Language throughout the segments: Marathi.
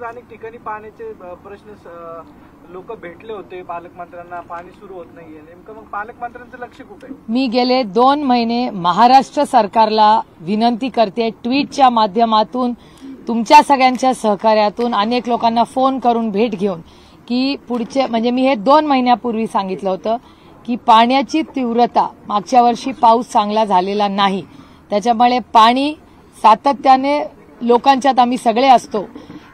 सुद्धा अनेक ठिकाणी पाण्याचे प्रश्न लोक भेटले होते पालकमंत्र्यांना, पाणी सुरू होत नाहीये. नेमकं मग पालकमंत्र्यांचं लक्ष कुठे आहे? मी गेले 2 महिने महाराष्ट्र सरकारला विनंती करते, ट्विटच्या माध्यमातून तुमच्या सगळ्यांच्या सहकार्यातून अनेक लोकांना फोन करून भेट घेऊन, की पुढचे म्हणजे मी हे 2 महिन्यापूर्वी सांगितलं होतं की पाण्याची तीव्रता, मागच्या वर्षी पाऊस चांगला झालेला नाही, त्याच्यामुळे पाणी सातत्याने लोकांच्यात आम्ही सगळे असतो.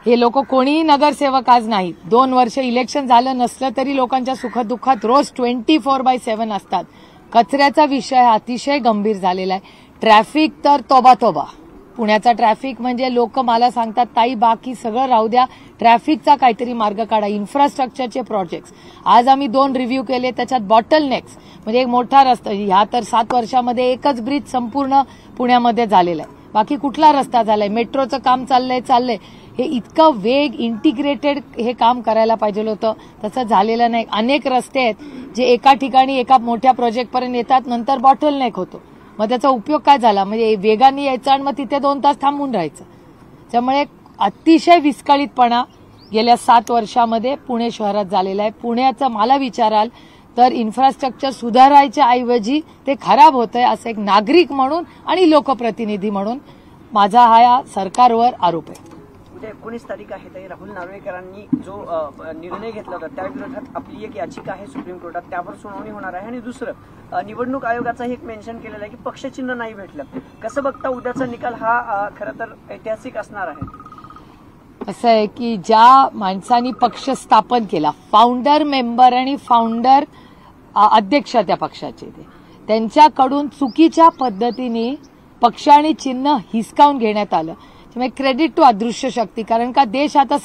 हे लोक कोणीही नगरसेवक आज नाहीत. 2 वर्ष इलेक्शन झालं नसलं तरी लोकांच्या सुखदुःखात रोज 24/7 असतात. कचऱ्याचा विषय अतिशय गंभीर झालेला आहे. ट्रॅफिक तर तोबा तोबा. पुण्याचा ट्रॅफिक म्हणजे लोक मला सांगतात, ताई बाकी सगळं राहू द्या, ट्रॅफिकचा काहीतरी मार्ग काढा. इन्फ्रास्ट्रक्चरचे प्रोजेक्ट्स आज आम्ही 2 रिव्ह्यू केले, त्याच्यात बॉटलनेक्स म्हणजे एक मोठा रस्ता, ह्या तर 7 वर्षामध्ये एकच ब्रिज संपूर्ण पुण्यामध्ये झालेला आहे. बाकी कुठला रस्ता झालाय? मेट्रोचं काम चाललंय. हे इतकं वेग इंटिग्रेटेड हे काम करायला पाहिजे होतं, तसं झालेलं नाही. अनेक रस्ते आहेत जे एका ठिकाणी एका मोठ्या प्रोजेक्टपर्यंत येतात, नंतर बॉटलनेक होतो. मग त्याचा उपयोग काय झाला? म्हणजे वेगाने यायचं आणि मग तिथे 2 तास थांबून राहायचं. त्यामुळे अतिशय विस्कळीतपणा गेल्या 7 वर्षामध्ये पुणे शहरात झालेला आहे. पुण्याचं मला विचाराल तर इन्फ्रास्ट्रक्चर सुधारायच्या ऐवजी ते खराब होतंय, असं एक नागरिक म्हणून आणि लोकप्रतिनिधी म्हणून माझा हा या सरकारवर आरोप आहे. उद्या 19 तारीख आहे, तरी राहुल नार्वेकरांनी जो निर्णय घेतला होता त्या विरोधात आपली एक याचिका आहे सुप्रीम कोर्टात, त्यावर सुनावणी होणार आहे. आणि दुसरं, निवडणूक आयोगाचं एक मेन्शन केलेलं आहे की पक्षचिन्ह नाही भेटलं. कसं बघता उद्याचा निकाल? हा खरं तर ऐतिहासिक असणार आहे. असं आहे की ज्या माणसांनी पक्ष स्थापन केला, फाउंडर मेंबर आणि फाउंडर अध्यक्ष त्या पक्षाचे, त्यांच्याकडून चुकीच्या पद्धतीने पक्ष आणि चिन्ह हिसकावून घेण्यात आलं. त्यामुळे क्रेडिट टू अदृश्य शक्ती, कारण का देश आता